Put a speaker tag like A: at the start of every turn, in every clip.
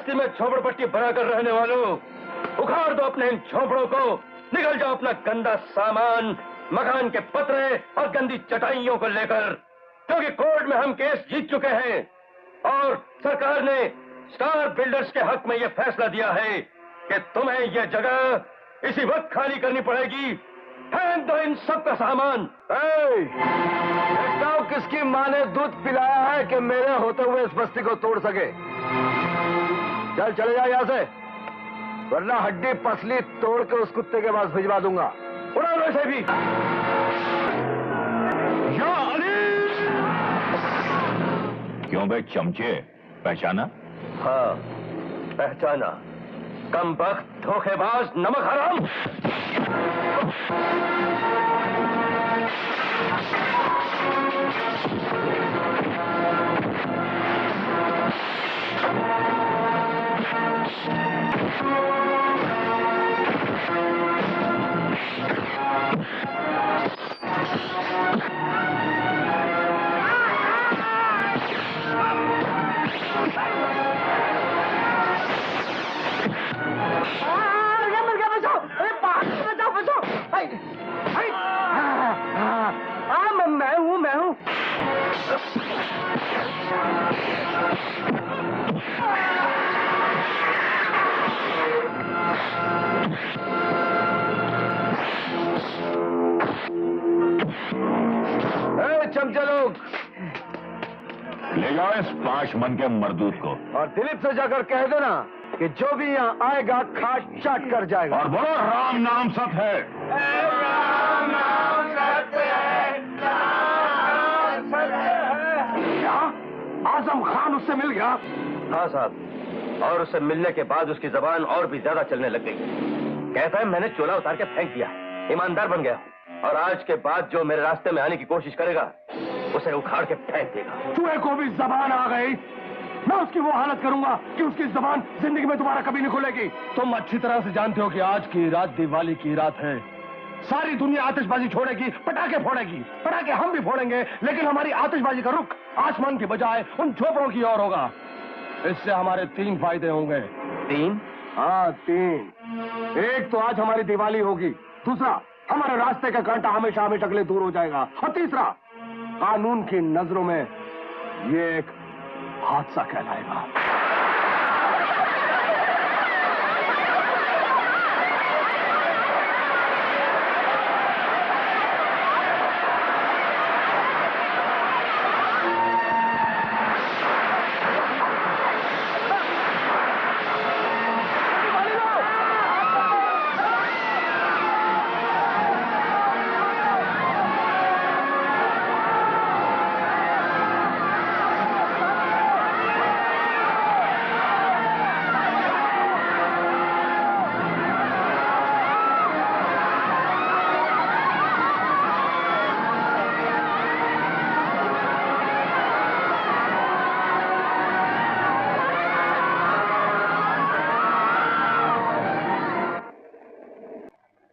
A: बस्ती में झोपड़पट्टी बनाकर रहने वालों, उखाड़ दो अपने इन झोपड़ों को, निकल जाओ अपना गंदा सामान, मकान के पतरे और गंदी चटाइयों को लेकर, क्योंकि कोर्ट में हम केस जीत चुके हैं और सरकार ने स्टार बिल्डर्स के हक में यह फैसला दिया है कि तुम्हें यह जगह इसी वक्त खाली करनी पड़ेगी। फेंक दो इन सब का सामान।
B: देखता हूं किसकी मां ने दूध पिलाया है कि मेरे होते हुए इस बस्ती को तोड़ सके। चल चले जाओ यहां से, वरना हड्डी पसली तोड़ के उस कुत्ते के पास भिजवा दूंगा।
A: उड़ा लो इसे भी।
C: या अली! क्यों बे चमचे, पहचाना?
A: हाँ, पहचाना। कमबख्त, धोखेबाज, नमक हराम।
B: मैं हूं। चमचे लोग,
C: ले जाओ इस 5 मन के मरदूत को
B: और दिलीप से जाकर कह देना कि जो भी यहाँ आएगा खाट चाट कर जाएगा।
C: और बोलो राम नाम सत है।
B: राम नाम सत्य है, राम सत्य है। क्या आजम खान उससे मिल गया?
A: हाँ साहब, और उससे मिलने के बाद उसकी जबान और भी ज्यादा चलने लग गई। कहता है मैंने चोला उतार के फेंक दिया, ईमानदार बन गया, और आज के बाद जो मेरे रास्ते में आने की कोशिश करेगा उसे उखाड़ के फेंक देगा।
B: चूहे को भी जबान आ गई, मैं उसकी वो हालत करूंगा कि उसकी जबान जिंदगी में दोबारा कभी नहीं खुलेगी। तुम अच्छी तरह से जानते हो कि आज की रात दिवाली की रात है। सारी दुनिया आतिशबाजी छोड़ेगी, पटाखे फोड़ेगी। पटाखे हम भी फोड़ेंगे, लेकिन हमारी आतिशबाजी का रुख आसमान की बजाय उन झोपड़ों की ओर होगा। इससे हमारे 3 फायदे होंगे।
A: 3?
B: हाँ 3। एक तो आज हमारी दिवाली होगी, दूसरा हमारे रास्ते का कांटा हमेशा हमेशा के लिए दूर हो जाएगा, और तीसरा कानून की नजरों में ये एक हादसा कहलाएगा।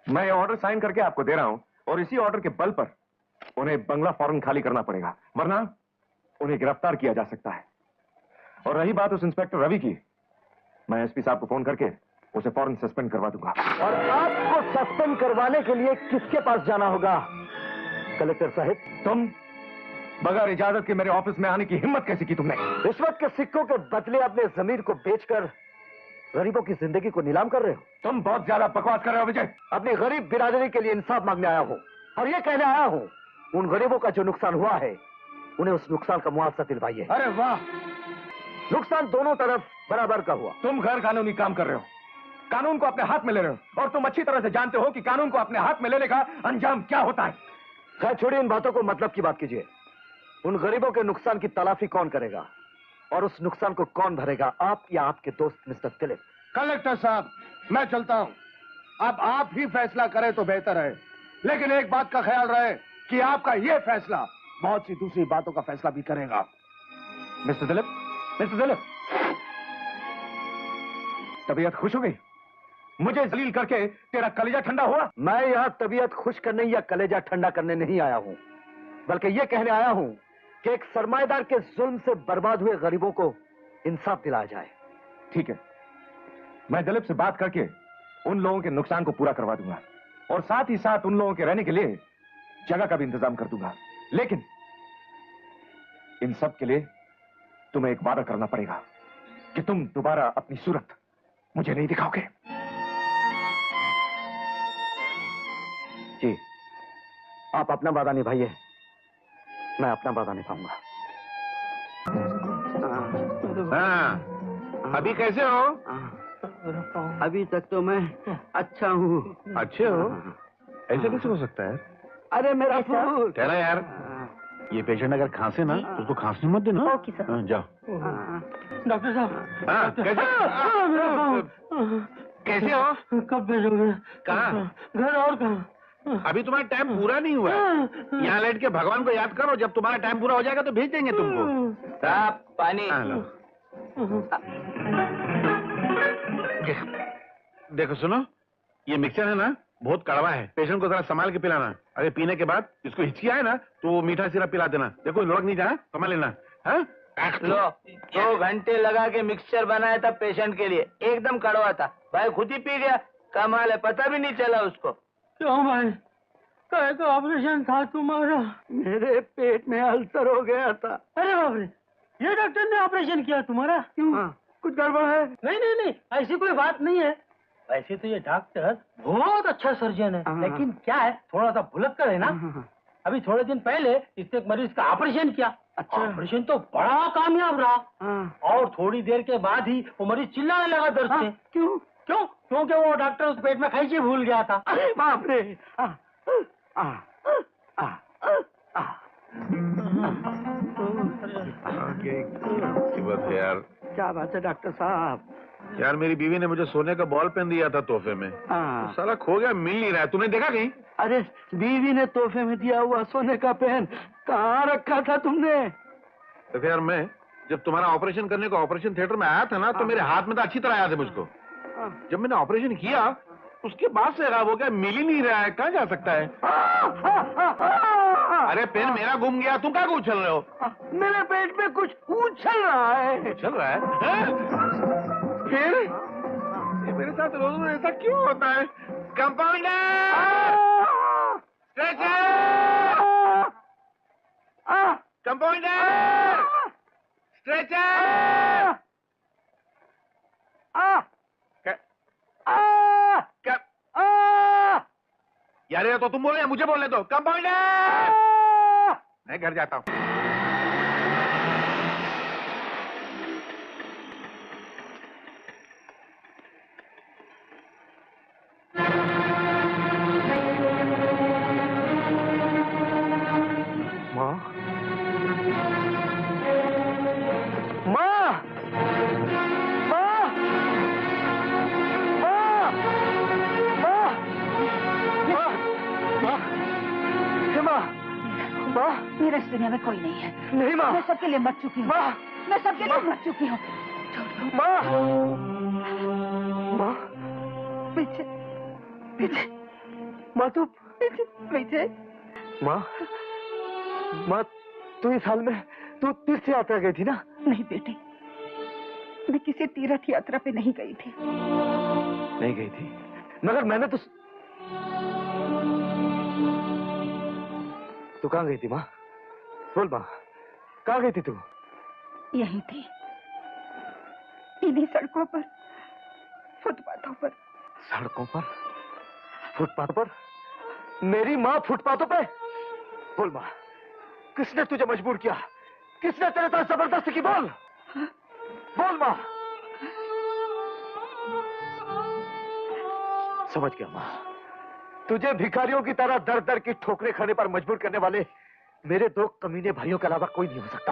D: मैं ये ऑर्डर साइन करके आपको दे रहा हूं, और इसी ऑर्डर के बल पर उन्हें बंगला फौरन खाली करना पड़ेगा, वरना उन्हें गिरफ्तार किया जा सकता है। और रही बात उस इंस्पेक्टर रवि की, मैं एसपी साहब को फोन करके उसे फौरन सस्पेंड करवा दूंगा।
B: और आपको सस्पेंड करवाने के लिए किसके पास जाना होगा कलेक्टर साहब?
D: तुम बगैर इजाजत के मेरे ऑफिस में आने की हिम्मत कैसे की तुमने?
B: रिश्वत के सिक्कों के बदले अपने जमीन को बेचकर गरीबों की जिंदगी को नीलाम कर रहे हो।
D: तुम बहुत ज्यादा बकवास कर रहे हो विजय।
B: अपनी गरीब बिरादरी के लिए इंसाफ मांगने आया हूं, और ये कहने आया हूं उन गरीबों का जो नुकसान हुआ है उन्हें उस नुकसान का मुआवजा दिलवाइए।
D: अरे वाह,
B: नुकसान दोनों तरफ बराबर का हुआ।
D: तुम गैर कानूनी काम कर रहे हो, कानून को अपने हाथ में ले रहे हो, और तुम अच्छी तरह से जानते हो कि कानून को अपने हाथ में लेने का अंजाम क्या होता है।
B: खैर छोड़िए इन बातों को, मतलब की बात कीजिए। उन गरीबों के नुकसान की तलाफी कौन करेगा और उस नुकसान को कौन भरेगा, आप या आपके दोस्त मिस्टर दिलीप?
E: कलेक्टर साहब, मैं चलता हूं, अब आप ही फैसला करें तो बेहतर है, लेकिन एक बात का ख्याल रहे कि आपका यह फैसला बहुत सी दूसरी बातों का फैसला भी करेगा।
D: मिस्टर दिलीप, मिस्टर दिलीप, तबीयत खुश हो गई? मुझे जलील करके तेरा कलेजा ठंडा हुआ?
B: मैं यहां तबीयत खुश करने या कलेजा ठंडा करने नहीं आया हूं, बल्कि यह कहने आया हूं कि एक सरमाएदार के जुल्म से बर्बाद हुए गरीबों को इंसाफ दिलाया जाए।
D: ठीक है, मैं दिलीप से बात करके उन लोगों के नुकसान को पूरा करवा दूंगा और साथ ही साथ उन लोगों के रहने के लिए जगह का भी इंतजाम कर दूंगा। लेकिन इन सब के लिए तुम्हें एक वादा करना पड़ेगा कि तुम दोबारा अपनी सूरत मुझे नहीं दिखाओगे।
B: जी, आप अपना वादा निभाइए, मैं अपना वादा निभाऊंगा।
C: हाँ, अभी कैसे हो?
F: अभी तक तो मैं अच्छा हूँ।
C: अच्छे हो? ऐसे कैसे हो सकता है?
F: अरे मेरा फूल।
C: कह रहा यार, ये पेशेंट अगर खांसे ना तो उसको खांसने मत देना।
G: Okay sir.
C: हाँ, जाओ।
F: डॉक्टर साहब।
C: हाँ, कैसे?
F: मेरा फूल।
C: कैसे हो?
F: कब भेजोगे?
C: कहाँ?
F: घर और कहाँ?
C: अभी तुम्हारा टाइम पूरा नहीं हुआ है। यहाँ लेट के भगवान को याद करो, जब तुम्हारा टाइम पूरा हो जाएगा तो भेज देंगे तुमको।
F: साहब पानी।
C: हाँ, लो। देखो सुनो, ये मिक्सचर है ना, बहुत कड़वा है। पेशेंट को जरा संभाल के पिलाना। अरे पीने के बाद इसको हिचकी आए ना तो वो मीठा सिरप पिला देना। देखो लुढ़क नहीं जाए, संभाल लेना। हाँ?
F: लो, 2 घंटे लगा के मिक्सचर बनाया था पेशेंट के लिए, एकदम कड़वा था। भाई खुद ही पी गया, कमाल है, पता भी नहीं चला उसको। क्यों भाई, काय का ऑपरेशन था तुम्हारा? मेरे पेट में अल्सर हो गया था। अरे बाप रे, ये डॉक्टर ने ऑपरेशन किया तुम्हारा? क्यों? कुछ गड़बड़ है? नहीं नहीं नहीं, ऐसी कोई बात नहीं है। वैसे तो ये डॉक्टर बहुत अच्छा सर्जन है, लेकिन क्या है, थोड़ा सा भुलक्कड़ है ना। अभी थोड़े दिन पहले इसने एक मरीज का ऑपरेशन किया। अच्छा। ऑपरेशन तो बड़ा कामयाब रहा और थोड़ी देर के बाद ही वो मरीज चिल्लाने लगा दर्द से। क्यों? क्योंकि वो डॉक्टर उस पेट में कैसे भूल गया था। अरे बाप रे।
C: यार
F: क्या बात है डॉक्टर साहब?
C: यार, मेरी बीवी ने मुझे सोने का बॉल पेन दिया था तोहफे में। तो साला खो गया, मिल नहीं रहा है। तूने देखा कहीं?
F: अरे बीवी ने तोहफे में दिया हुआ सोने का पेन कहाँ रखा था तुमने?
C: तो यार, मैं जब तुम्हारा ऑपरेशन करने को ऑपरेशन थिएटर में आया था ना, तो मेरे हाथ में तो अच्छी तरह याद है मुझको। जब मैंने ऑपरेशन किया उसके बाद से गायब हो गया, मिल ही नहीं रहा है। कहाँ जा सकता है? अरे पेन मेरा गुम गया, तुम क्या उछल रहे हो?
F: मेरे पेट में कुछ उछल रहा है।
C: उछल रहा है? फिर ये मेरे साथ रोज रोज ऐसा क्यों होता है? कंपाउंडर! स्ट्रेचर! कंपाउंडर! स्ट्रेचर! यार ये तो तुम बोले, मुझे बोलने दो। कंपाउंडर! मैं घर जाता हूँ।
G: मेरा इस दुनिया में कोई नहीं है।
F: नहीं माँ,
G: मैं सबके लिए मर चुकी हूँ। मैं सबके लिए मर चुकी हूँ।
F: माँ, माँ,
G: पीछे
F: पीछे, माँ तू
G: पीछे।
F: माँ, माँ तू इस हाल में तू तीर्थ यात्रा गई थी ना?
G: नहीं बेटी, मैं किसी तीर्थ यात्रा पे नहीं गई थी।
F: नहीं गई थी, मगर मैंने तो। तू कहाँ गई थी माँ? बोल माँ, कहाँ गई थी तू?
G: यहीं थी, इन्हीं सड़कों पर, फुटपाथों पर।
F: सड़कों पर, फुटपाथों पर? मेरी माँ फुटपाथों पे? बोल माँ, किसने तुझे मजबूर किया? किसने तेरे साथ जबरदस्ती की? बोल बोल माँ। समझ गया माँ, तुझे भिखारियों की तरह दर दर की ठोकरें खाने पर मजबूर करने वाले मेरे 2 कमीने भाइयों के अलावा कोई नहीं हो सकता।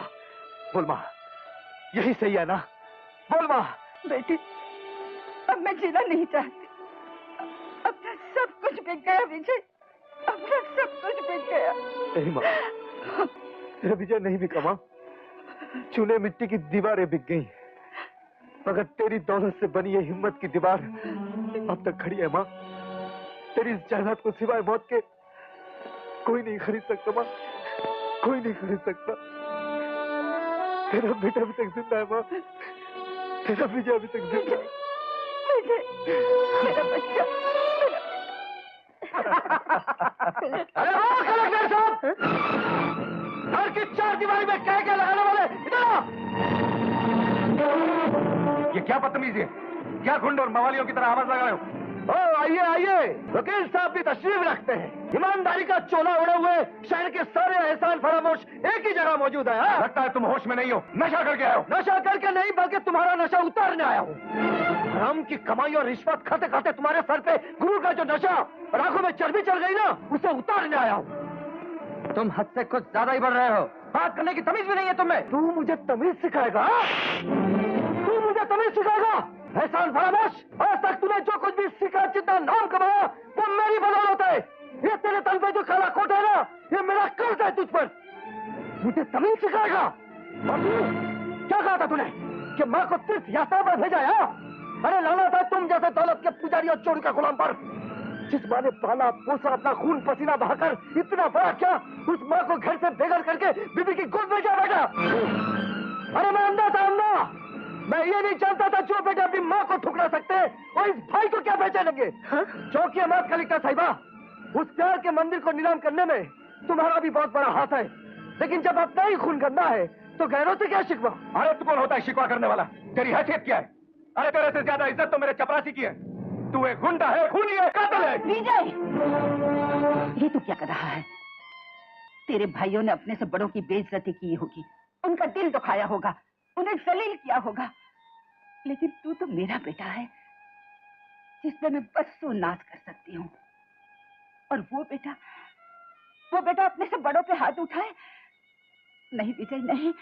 F: बोल माँ, यही सही है ना? बोल माँ।
G: बेटी, अब मैं जीना नहीं चाहती। अपना सब कुछ बिक गया विजय, अपना सब कुछ बिक गया।
F: नहीं माँ, तेरा विजय नहीं बिका माँ, चूने मिट्टी की दीवारें बिक गई, मगर तेरी दौलत से बनी ये हिम्मत की दीवार अब तक खड़ी है माँ। तेरी इस जायदाद को सिवाय मौत के कोई नहीं खरीद सकता माँ, कोई नहीं खरीद सकता। तेरा बेटा भी तक जिंदा है माँ,
B: तेरा विजय अभी तक जिंदा
G: विजय, मेरा बच्चा,
B: अरे ओ कलेक्टर साहब, घर की चार दीवारी में क्या लगाने वाले, इधर आओ। ये क्या बदतमीजी है? क्या गुंड और मवालियों की तरह आवाज लगा रहे हो? ओ आइए आइए, वकील साहब भी तशरीफ रखते हैं। ईमानदारी का चोला ओढ़े हुए शहर के सारे एहसान फरामोश एक ही जगह मौजूद है। हाँ? लगता है तुम होश में नहीं हो, नशा करके आए हो। नशा करके नहीं, बल्कि तुम्हारा नशा उतारने आया हूँ। हराम की कमाई और रिश्वत खाते खाते तुम्हारे सर पे गुरु का जो नशा और आंखों में चर्बी चढ़ गई ना, उसे उतारने आया हूँ। तुम हद से कुछ ज्यादा ही बढ़ रहे हो। बात करने की तमीज भी नहीं है तुम्हें। तू मुझे तमीज सिखाएगा? तू मुझे तमीज सिखाएगा? एहसान फरामोश, आज तक तूने जो कुछ भी सीखा, जितना नाम कमाया, वो मेरी बदौलत है। ये तेरे तन पे जो काला कोट है ना, ये मेरा कर्ज है तुझ पर। मुझे तमीज सिखाएगा? और तू क्या कहा था तूने कि माँ को तीर्थ यात्रा पर भेजा है? अरे लाना था तुम जैसे दौलत के पुजारी और चोर का गुलाम पर। जिस माँ ने पाला पोसा, अपना खून पसीना बहाकर इतना बड़ा क्या, उस माँ को घर से बेघर करके बीबी की गोद में जा बैठा। अरे मैं अंधा था, अंधा। मैं ये नहीं जानता था जो बेटे अपनी माँ को ठुकरा सकते हैं और इस भाई को क्या पहचानेंगे। चौकी अहमद कलेक्टर साहिबा, उस प्यार के मंदिर को नीलाम करने में तुम्हारा भी बहुत बड़ा हाथ है, लेकिन जब अपना ही खून गंदा है तो गैरों से क्या शिकवा? अरे तू कौन होता है शिकवा करने वाला? तेरी हैसियत क्या है? अरे तेरे से ज्यादा इज्जत तो मेरे चपरासी की है। तू एक गुंडा है, खूनी है, कातिल है।
G: विजय, ये तू क्या कर रहा है? तेरे भाइयों ने अपने से बड़ों की बेइज्जती की होगी, उनका दिल दुखाया होगा, उन्हें जलील किया होगा, लेकिन तू तो मेरा बेटा है, जिसमें मैं बस सो नाज कर सकती हूँ। और वो बेटा अपने से बड़ों पे हाथ उठाए? नहीं विजय, नहीं।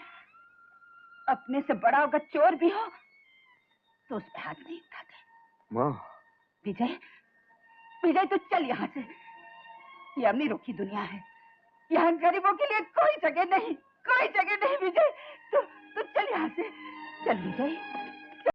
G: अपने से बड़ा अगर चोर भी हो तो उस पे हाथ नहीं उठाते।
B: माँ,
G: विजय, विजय तू चल यहाँ से। ये अमीर रुखी दुनिया है, यहाँ गरीबों के लिए कोई जगह नहीं, कोई जगह नहीं। विजय तू चल यहाँ से, चल विजय।